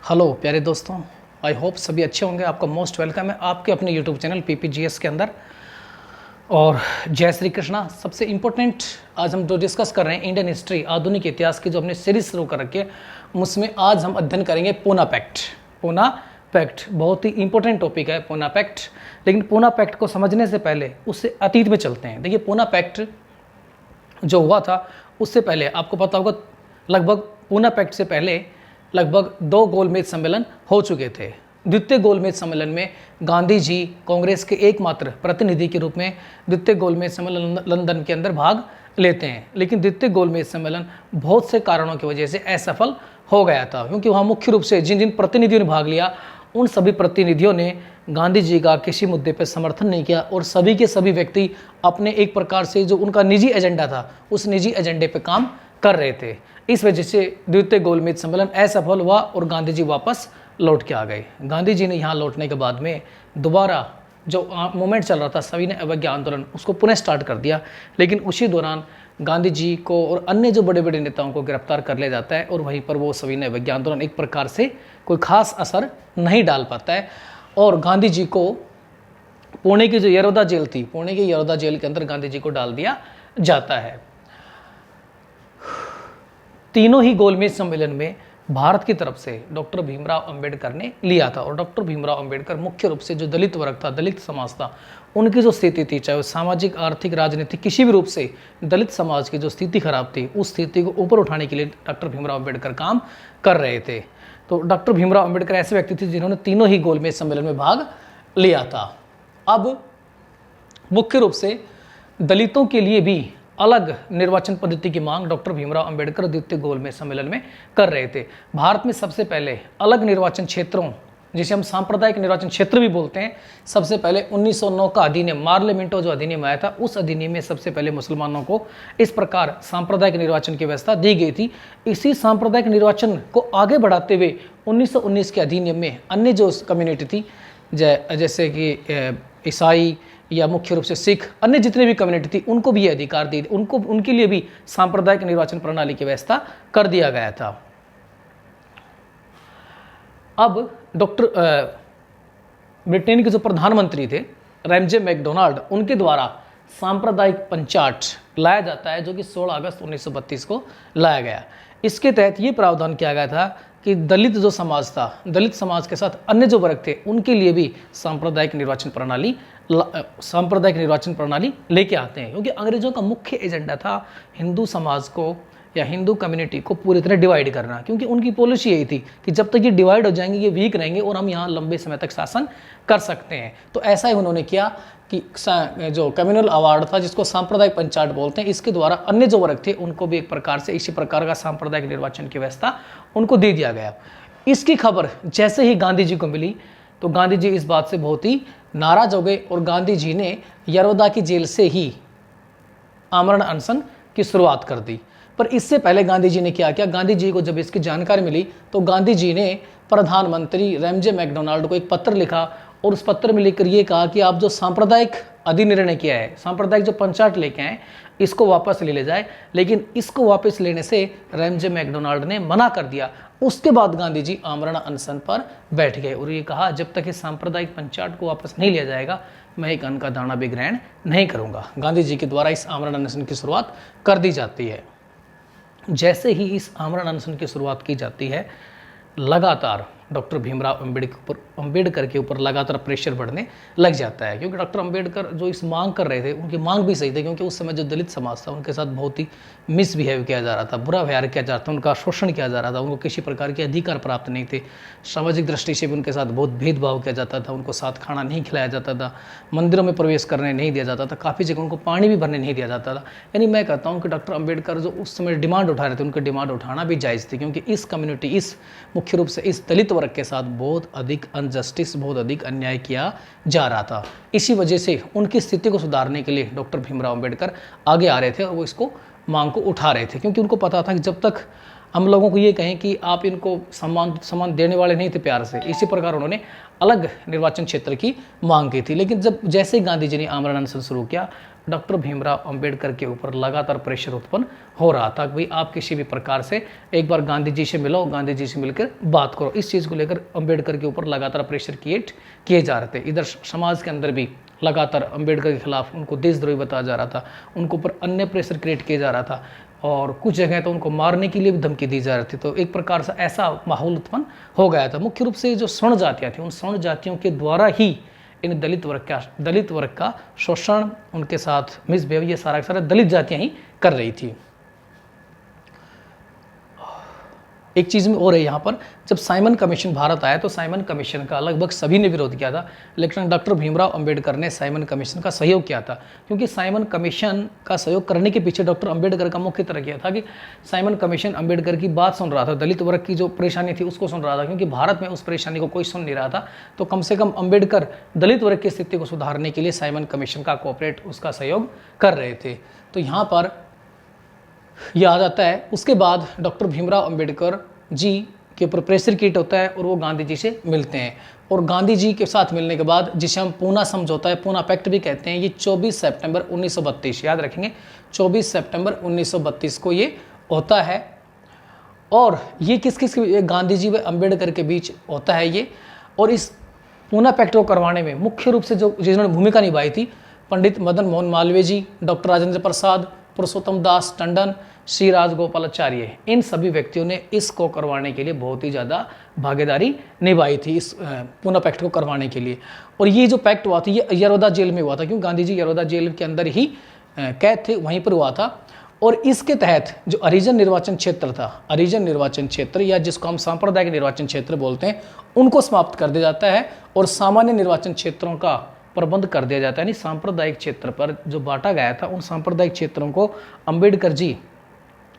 Hello प्यारे दोस्तों, I hope सभी अच्छे होंगे। आपका मोस्ट वेलकम है आपके अपने यूट्यूब चैनल पीपीजीएस के अंदर। और जय श्री कृष्णा। सबसे इम्पोर्टेंट आज हम जो डिस्कस कर रहे हैं इंडियन हिस्ट्री, आधुनिक इतिहास की जो हमने सीरीज शुरू कर रखी है, उसमें आज हम अध्ययन करेंगे पूना पैक्ट। पूना पैक्ट बहुत ही इंपॉर्टेंट टॉपिक है पूना पैक्ट। लेकिन पूना पैक्ट को समझने से पहले उससे अतीत में चलते हैं। देखिए, पूना पैक्ट जो हुआ था उससे पहले आपको पता होगा, लगभग पूना पैक्ट से पहले लगभग 2 गोलमेज सम्मेलन हो चुके थे। द्वितीय गोलमेज सम्मेलन में गांधी जी कांग्रेस के एकमात्र प्रतिनिधि के रूप में द्वितीय गोलमेज सम्मेलन लंदन के अंदर भाग लेते हैं। लेकिन द्वितीय गोलमेज सम्मेलन बहुत से कारणों की वजह से असफल हो गया था, क्योंकि वहाँ मुख्य रूप से जिन जिन प्रतिनिधियों ने भाग लिया उन सभी प्रतिनिधियों ने गांधी जी का किसी मुद्दे पर समर्थन नहीं किया, और सभी के सभी व्यक्ति अपने एक प्रकार से जो उनका निजी एजेंडा था उस निजी एजेंडे पर काम कर रहे थे। इस वजह से द्वितीय गोलमेज सम्मेलन असफल हुआ और गांधी जी वापस लौट के आ गए। गांधी जी ने यहाँ लौटने के बाद में दोबारा जो मूवमेंट चल रहा था सविनय अवज्ञा आंदोलन, उसको पुनः स्टार्ट कर दिया। लेकिन उसी दौरान गांधी जी को और अन्य जो बड़े बड़े नेताओं को गिरफ्तार कर लिया जाता है, और वहीं पर वो सविनय अवज्ञा आंदोलन एक प्रकार से कोई खास असर नहीं डाल पाता है। और गांधी जी को पुणे की जो यरोदा जेल थी, पुणे की यरोदा जेल के अंदर गांधी जी को डाल दिया जाता है। तीनों ही गोलमेज सम्मेलन में भारत की तरफ से डॉक्टर भीमराव अंबेडकर ने लिया था। और डॉक्टर भीमराव अंबेडकर मुख्य रूप से जो दलित वर्ग था, दलित समाज था, उनकी जो स्थिति थी, चाहे वो सामाजिक, आर्थिक, राजनीतिक, किसी भी रूप से दलित समाज की जो स्थिति खराब थी, उस स्थिति को ऊपर उठाने के लिए डॉक्टर भीमराव अंबेडकर काम कर रहे थे। तो डॉक्टर भीमराव अंबेडकर ऐसे व्यक्ति थे जिन्होंने तीनों ही गोलमेज सम्मेलन में भाग लिया था। अब मुख्य रूप से दलितों के लिए भी अलग निर्वाचन पद्धति की मांग डॉक्टर भीमराव अंबेडकर द्वितीय गोलमेज सम्मेलन में कर रहे थे। भारत में सबसे पहले अलग निर्वाचन क्षेत्रों, जिसे हम सांप्रदायिक निर्वाचन क्षेत्र भी बोलते हैं, सबसे पहले 1909 का अधिनियम, मार्लिमेंटो जो अधिनियम आया था, उस अधिनियम में सबसे पहले मुसलमानों को इस प्रकार सांप्रदायिक निर्वाचन की व्यवस्था दी गई थी। इसी सांप्रदायिक निर्वाचन को आगे बढ़ाते हुए 1919 के अधिनियम में अन्य जो कम्युनिटी थी, जैसे कि ईसाई या मुख्य रूप से सिख, अन्य जितने भी कम्युनिटी थी, उनको भी ये अधिकार दी, उनके लिए भी सांप्रदायिक निर्वाचन प्रणाली की व्यवस्था कर दिया गया था। अब ब्रिटेन के जो प्रधानमंत्री थे रैमजे मैकडोनाल्ड, उनके द्वारा सांप्रदायिक पंचाट लाया जाता है, जो कि 16 अगस्त 1932 को लाया गया। इसके तहत ये प्रावधान किया गया था कि दलित जो समाज था, दलित समाज के साथ अन्य जो वर्ग थे, उनके लिए भी सांप्रदायिक निर्वाचन प्रणाली लेके आते हैं। क्योंकि अंग्रेजों का मुख्य एजेंडा था हिंदू समाज को या हिंदू कम्युनिटी को पूरी तरह डिवाइड करना, क्योंकि उनकी पॉलिसी यही थी कि जब तक ये डिवाइड हो जाएंगे, ये वीक रहेंगे और हम यहाँ लंबे समय तक शासन कर सकते हैं। तो ऐसा ही उन्होंने किया कि जो कम्युनल अवार्ड था, जिसको सांप्रदायिक पंचाट बोलते हैं, इसके द्वारा अन्य जो वर्ग थे उनको भी एक प्रकार से इसी प्रकार का सांप्रदायिक निर्वाचन की व्यवस्था उनको दे दिया गया। इसकी खबर जैसे ही गांधी जी को मिली तो गांधी जी इस बात से बहुत ही नाराज हो गए, और गांधी जी ने यरोदा की जेल से ही आमरण अनशन की शुरुआत कर दी। पर इससे पहले गांधी जी ने क्या किया, गांधी जी को जब इसकी जानकारी मिली तो गांधी जी ने प्रधानमंत्री रैमजे मैकडोनाल्ड को एक पत्र लिखा, और उस पत्र में लिखकर ये कहा कि आप जो सांप्रदायिक अधिनिर्णय किया है, सांप्रदायिक जो पंचाट लेके आए, इसको वापस ले जाए। लेकिन इसको वापस लेने से रैमजे मैकडोनाल्ड ने मना कर दिया। उसके बाद गांधी जी आमरण अनशन पर बैठ गए और ये कहा, जब तक इस सांप्रदायिक पंचाट को वापस नहीं लिया जाएगा, मैं एक अन्न का दाना भी ग्रहण नहीं करूंगा। गांधी जी के द्वारा इस आमरण अनशन की शुरुआत कर दी जाती है। जैसे ही इस आमरण अनशन की शुरुआत की जाती है, लगातार डॉक्टर भीमराव अंबेडकर के ऊपर लगातार प्रेशर बढ़ने लग जाता है, क्योंकि डॉक्टर अंबेडकर जो इस मांग कर रहे थे, उनकी मांग भी सही थी, क्योंकि उस समय जो दलित समाज था उनके साथ बहुत ही मिसबिहेव किया जा रहा था, बुरा व्यवहार किया जा रहा था, उनका शोषण किया जा रहा था, उनको किसी प्रकार के अधिकार प्राप्त नहीं थे, सामाजिक दृष्टि से भी उनके साथ बहुत भेदभाव किया जाता था, उनको साथ खाना नहीं खिलाया जाता था, मंदिरों में प्रवेश करने नहीं दिया जाता था, काफ़ी जगह उनको पानी भी भरने नहीं दिया जाता था। यानी मैं कहता हूँ कि डॉक्टर अंबेडकर जो उस समय डिमांड उठा रहे थे, उनकी डिमांड उठाना भी जायज़ थी, क्योंकि इस कम्युनिटी, इस मुख्य रूप से इस दलित वर्ग के साथ बहुत अधिक अनजस्टिस, बहुत अधिक अन्याय किया जा रहा था। इसी वजह से उनकी स्थिति को सुधारने के लिए डॉक्टर भीमराव अंबेडकर आगे आ रहे थे और वो इसको मांग को उठा रहे थे, क्योंकि उनको पता था कि जब तक हम लोगों को ये कहें कि आप इनको सम्मान देने वाले नहीं थे प्यार से, इसी प्रकार उन्होंने अलग निर्वाचन क्षेत्र की मांग की थी। लेकिन जैसे ही गांधी जी ने आमरण अनशन शुरू किया, डॉक्टर भीमराव अंबेडकर के ऊपर लगातार प्रेशर उत्पन्न हो रहा था कि भाई आप किसी भी प्रकार से एक बार गांधी जी से मिलो, गांधी जी से मिलकर बात करो। इस चीज़ को लेकर अंबेडकर के ऊपर लगातार प्रेशर क्रिएट किए जा रहे थे। इधर समाज के अंदर भी लगातार अंबेडकर के खिलाफ उनको देशद्रोही बताया जा रहा था, उनको ऊपर अन्य प्रेशर क्रिएट किया जा रहा था और कुछ जगह तो उनको मारने के लिए भी धमकी दी जा रही थी। तो एक प्रकार से ऐसा माहौल उत्पन्न हो गया था। मुख्य रूप से जो स्वर्ण जातियाँ थी, उन स्वर्ण जातियों के द्वारा ही इन दलित वर्ग का शोषण, उनके साथ मिसबिहेव, ये सारा दलित जातियाँ ही कर रही थी। एक चीज़ में और है यहाँ पर, जब साइमन कमीशन भारत आया तो साइमन कमीशन का लगभग सभी ने विरोध किया था, लेकिन डॉक्टर भीमराव अंबेडकर ने साइमन कमीशन का सहयोग किया था। क्योंकि साइमन कमीशन का सहयोग करने के पीछे डॉक्टर अंबेडकर का मुख्य तरह किया था कि साइमन कमीशन अंबेडकर की बात सुन रहा था, दलित वर्ग की जो परेशानी थी उसको सुन रहा था। क्योंकि भारत में उस परेशानी को कोई सुन नहीं रहा था, तो कम से कम अंबेडकर दलित वर्ग की स्थिति को सुधारने के लिए साइमन कमीशन का कोऑपरेट, उसका सहयोग कर रहे थे। तो यहाँ पर यह आ जाता है। उसके बाद डॉक्टर भीमराव अंबेडकर जी के ऊपर प्रेशर क्रिएट होता है और वो गांधी जी से मिलते हैं। और गांधी जी के साथ मिलने के बाद, जिसे हम पूना समझौता है, पूना पैक्ट भी कहते हैं, ये 24 सितंबर 1932, याद रखेंगे 24 सितंबर 1932 को ये होता है। और ये किस किस गांधी जी व अंबेडकर के बीच होता है ये। और इस पूना पैक्ट को करवाने में मुख्य रूप से जो जिन्होंने भूमिका निभाई थी, पंडित मदन मोहन मालवीय जी, डॉक्टर राजेंद्र प्रसाद, पुरुषोत्तम दास टंडन, श्री राजगोपालाचार्य, इन सभी व्यक्तियों ने इसको करवाने के लिए बहुत ही ज़्यादा भागीदारी निभाई थी, इस पूना पैक्ट को करवाने के लिए। और ये जो पैक्ट हुआ था ये यरोदा जेल में हुआ था, क्योंकि गांधी जी यरोदा जेल के अंदर ही कैद थे, वहीं पर हुआ था। और इसके तहत जो हरिजन निर्वाचन क्षेत्र था, हरिजन निर्वाचन क्षेत्र या जिसको हम सांप्रदायिक निर्वाचन क्षेत्र बोलते हैं, उनको समाप्त कर दिया जाता है और सामान्य निर्वाचन क्षेत्रों का प्रबंध कर दिया जाता है। यानी सांप्रदायिक क्षेत्र पर जो बांटा गया था, उन सांप्रदायिक क्षेत्रों को अंबेडकर जी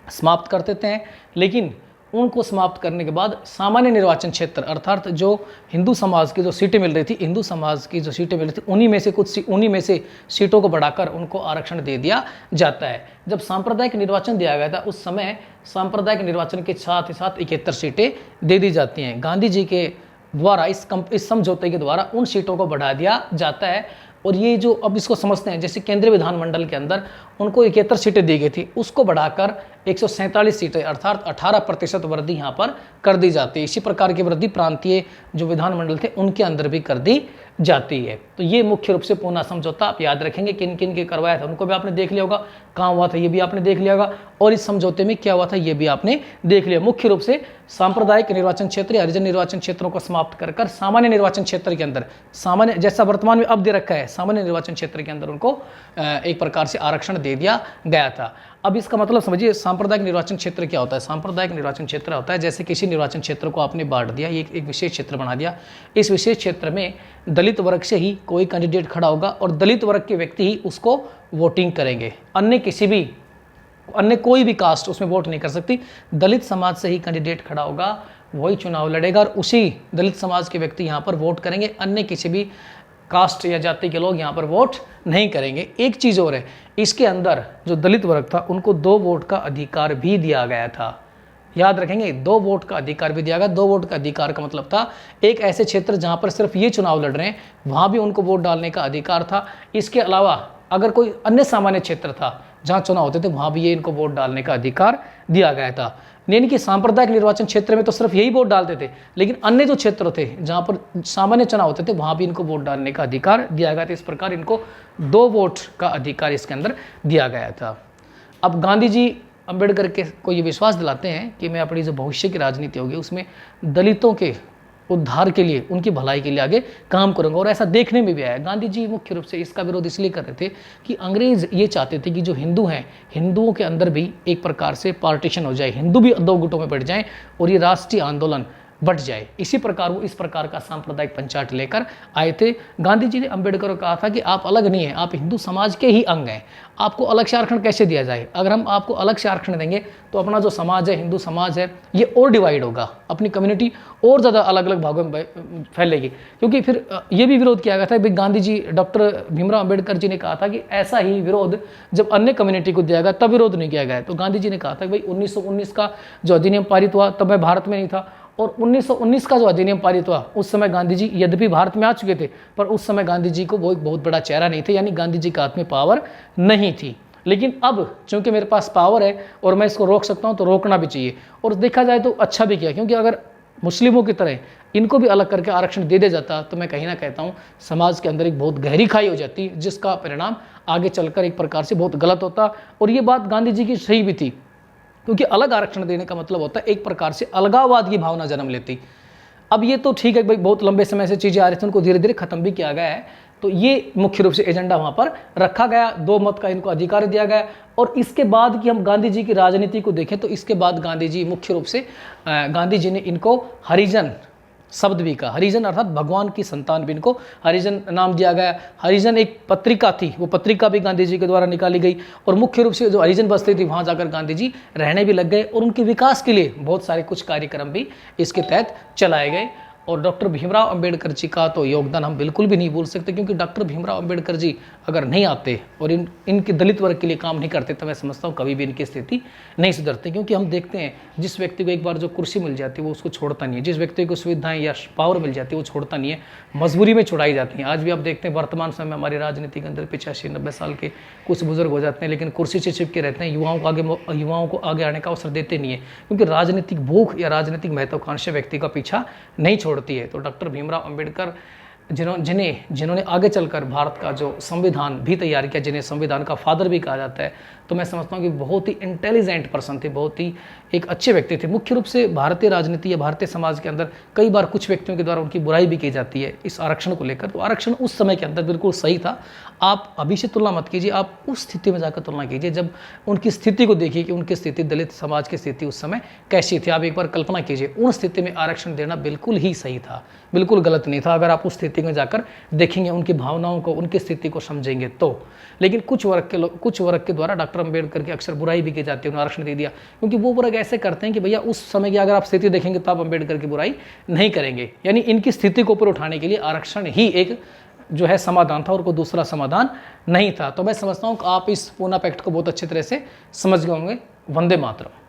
समाप्त कर देते हैं। लेकिन उनको समाप्त करने के बाद सामान्य निर्वाचन क्षेत्र, अर्थात जो हिंदू समाज की जो सीटें मिल रही थी, हिंदू समाज की जो सीटें मिल रही थी, उन्हीं में से सीटों को बढ़ाकर उनको आरक्षण दे दिया जाता है। जब सांप्रदायिक निर्वाचन दिया गया था, उस समय सांप्रदायिक निर्वाचन के साथ ही साथ 71 सीटें दे दी जाती हैं। गांधी जी के द्वारा इस समझौते के द्वारा उन सीटों को बढ़ा दिया जाता है। और ये जो अब इसको समझते हैं, जैसे केंद्रीय विधानमंडल के अंदर उनको 71 सीटें दी गई थी, उसको बढ़ाकर 147 सीटें, अर्थात 18% वृद्धि यहाँ पर कर दी जाती है। इसी प्रकार की वृद्धि प्रांतीय जो विधानमंडल थे उनके अंदर भी कर दी जाती है। तो ये मुख्य रूप से पूना समझौता आप याद रखेंगे, किन किन के करवाया था उनको भी आपने देख लिया होगा, कहाँ हुआ था ये भी आपने देख लिया होगा, और इस समझौते में क्या हुआ था ये भी आपने देख लिया। मुख्य रूप से सांप्रदायिक निर्वाचन क्षेत्र या हरिजन निर्वाचन क्षेत्रों को समाप्त कर सामान्य निर्वाचन क्षेत्र के अंदर, सामान्य जैसा वर्तमान में अब दे रखा है, सामान्य निर्वाचन क्षेत्र के अंदर उनको एक प्रकार से आरक्षण दे दिया गया था। अब इसका मतलब समझिए, सांप्रदायिक निर्वाचन क्षेत्र क्या होता है। सांप्रदायिक निर्वाचन क्षेत्र होता है जैसे किसी निर्वाचन क्षेत्र को आपने बांट दिया, एक विशेष क्षेत्र बना दिया, इस विशेष क्षेत्र में दलित वर्ग से ही कोई कैंडिडेट खड़ा होगा और दलित वर्ग के व्यक्ति ही उसको वोटिंग करेंगे, अन्य कोई भी कास्ट उसमें वोट नहीं कर सकती। दलित समाज से ही कैंडिडेट खड़ा होगा, वही चुनाव लड़ेगा और उसी दलित समाज के व्यक्ति यहाँ पर वोट करेंगे, अन्य किसी भी कास्ट या जाति के लोग यहाँ पर वोट नहीं करेंगे। एक चीज़ और है, इसके अंदर जो दलित वर्ग था उनको 2 वोट का अधिकार भी दिया गया था, याद रखेंगे, 2 वोट का अधिकार भी दिया गया। 2 वोट का अधिकार का मतलब था एक ऐसे क्षेत्र जहाँ पर सिर्फ ये चुनाव लड़ रहे हैं, वहाँ भी उनको वोट डालने का अधिकार था। इसके अलावा अगर कोई अन्य सामान्य क्षेत्र था जहाँ चुनाव होते थे, वहाँ भी ये इनको वोट डालने का अधिकार दिया गया था। यानी कि सांप्रदायिक निर्वाचन क्षेत्र में तो सिर्फ यही वोट डालते थे, लेकिन अन्य जो क्षेत्र थे जहाँ पर सामान्य चुनाव होते थे, वहाँ भी इनको वोट डालने का अधिकार दिया गया था। इस प्रकार इनको 2 वोट का अधिकार इसके अंदर दिया गया था। अब गांधी जी अंबेडकर को ये विश्वास दिलाते हैं कि मैं अपनी जो भविष्य की राजनीति होगी उसमें दलितों के उद्धार के लिए, उनकी भलाई के लिए आगे काम करूंगा। और ऐसा देखने में भी आया। गांधी जी मुख्य रूप से इसका विरोध इसलिए कर रहे थे कि अंग्रेज ये चाहते थे कि जो हिंदू हैं, हिंदुओं के अंदर भी एक प्रकार से पार्टीशन हो जाए, हिंदू भी 2 गुटों में बढ़ जाएं और ये राष्ट्रीय आंदोलन बढ़ जाए। इसी प्रकार वो इस प्रकार का सांप्रदायिक पंचायत लेकर आए थे। गांधी जी ने अंबेडकर को कहा था कि आप अलग नहीं हैं, आप हिंदू समाज के ही अंग हैं, आपको अलग से आरक्षण कैसे दिया जाए। अगर हम आपको अलग से आरक्षण देंगे तो अपना जो समाज है, हिंदू समाज है, ये और डिवाइड होगा, अपनी कम्युनिटी और ज़्यादा अलग अलग भागों में फैलेगी। क्योंकि फिर ये भी विरोध किया गया था, गांधी जी, डॉक्टर भीमराव अंबेडकर जी ने कहा था कि ऐसा ही विरोध जब अन्य कम्युनिटी को दिया गया तब विरोध नहीं किया गया। तो गांधी जी ने कहा था कि भाई 1919 का जो अधिनियम पारित हुआ तब मैं भारत में नहीं था, और 1919 का जो अधिनियम पारित हुआ, उस समय गांधी जी यद्यपि भारत में आ चुके थे, पर उस समय गांधी जी को वो एक बहुत बड़ा चेहरा नहीं थे, यानी गांधी जी का हाथ में पावर नहीं थी। लेकिन अब चूंकि मेरे पास पावर है और मैं इसको रोक सकता हूं, तो रोकना भी चाहिए। और देखा जाए तो अच्छा भी किया, क्योंकि अगर मुस्लिमों की तरह इनको भी अलग करके आरक्षण दे जाता, तो मैं कहीं ना कहता हूँ समाज के अंदर एक बहुत गहरी खाई हो जाती, जिसका परिणाम आगे चलकर एक प्रकार से बहुत गलत होता। और ये बात गांधी जी की सही भी थी, क्योंकि अलग आरक्षण देने का मतलब होता है एक प्रकार से अलगाववाद की भावना जन्म लेती। अब ये तो ठीक है भाई, बहुत लंबे समय से चीज़ें आ रही थी, उनको धीरे धीरे खत्म भी किया गया है, तो ये मुख्य रूप से एजेंडा वहाँ पर रखा गया, 2 मत का इनको अधिकार दिया गया। और इसके बाद कि हम गांधी जी की राजनीति को देखें, तो इसके बाद गांधी जी मुख्य रूप से गांधी जी ने इनको हरिजन शब्द भी कहा। हरिजन अर्थात भगवान की संतान भी इनको हरिजन नाम दिया गया। हरिजन एक पत्रिका थी, वो पत्रिका भी गांधी जी के द्वारा निकाली गई, और मुख्य रूप से जो हरिजन बस्ती थी वहाँ जाकर गांधी जी रहने भी लग गए, और उनके विकास के लिए बहुत सारे कुछ कार्यक्रम भी इसके तहत चलाए गए। और डॉक्टर भीमराव अंबेडकर जी का तो योगदान हम बिल्कुल भी नहीं भूल सकते, क्योंकि डॉक्टर भीमराव अंबेडकर जी अगर नहीं आते और इनके दलित वर्ग के लिए काम नहीं करते, तो मैं समझता हूँ कभी भी इनकी स्थिति नहीं सुधरती। क्योंकि हम देखते हैं जिस व्यक्ति को एक बार जो कुर्सी मिल जाती है वो उसको छोड़ता नहीं है, जिस व्यक्ति को सुविधाएं या पावर मिल जाती है वो छोड़ता नहीं है, मजबूरी में छुड़ाई जाती हैं। आज भी आप देखते हैं वर्तमान समय में हमारी राजनीति के अंदर 85-90 साल के कुछ बुजुर्ग हो जाते हैं, लेकिन कुर्सी से चिपके रहते हैं, युवाओं को आगे आने का अवसर देते नहीं है, क्योंकि राजनीतिक भूख या राजनीतिक महत्वाकांक्षा व्यक्ति का पीछा नहीं छोड़ती है। तो डॉक्टर भीमराव अंबेडकर जिन्होंने आगे चलकर भारत का जो संविधान भी तैयार किया, जिन्हें संविधान का फादर भी कहा जाता है, तो मैं समझता हूँ कि बहुत ही इंटेलिजेंट पर्सन थे, बहुत ही एक अच्छे व्यक्ति थे। मुख्य रूप से भारतीय राजनीति या भारतीय समाज के अंदर कई बार कुछ व्यक्तियों के द्वारा उनकी बुराई भी की जाती है इस आरक्षण को लेकर। तो आरक्षण उस समय के अंदर बिल्कुल सही था। आप अभी से तुलना मत कीजिए, आप उस स्थिति में जाकर तुलना कीजिए जब उनकी स्थिति को देखिए कि उनकी स्थिति, दलित समाज की स्थिति उस समय कैसी थी। आप एक बार कल्पना कीजिए, उन स्थिति में आरक्षण देना बिल्कुल ही सही था, बिल्कुल गलत नहीं था, अगर आप उस स्थिति में जाकर देखेंगे, उनकी भावनाओं को, उनकी स्थिति को समझेंगे तो। लेकिन कुछ वर्ग के द्वारा डॉक्टर अंबेडकर की अक्सर बुराई भी की जाती है, उन्होंने आरक्षण दे दिया, क्योंकि वो वर्ग ऐसे करते हैं कि भैया उस समय की अगर आप स्थिति देखेंगे तो आप अंबेडकर की बुराई नहीं करेंगे। यानी इनकी स्थिति को ऊपर उठाने के लिए आरक्षण ही एक जो है समाधान था, और कोई दूसरा समाधान नहीं था। तो मैं समझता हूँ कि आप इस पूना पैक्ट को बहुत अच्छी तरह से समझ गए होंगे। वंदे मातरम।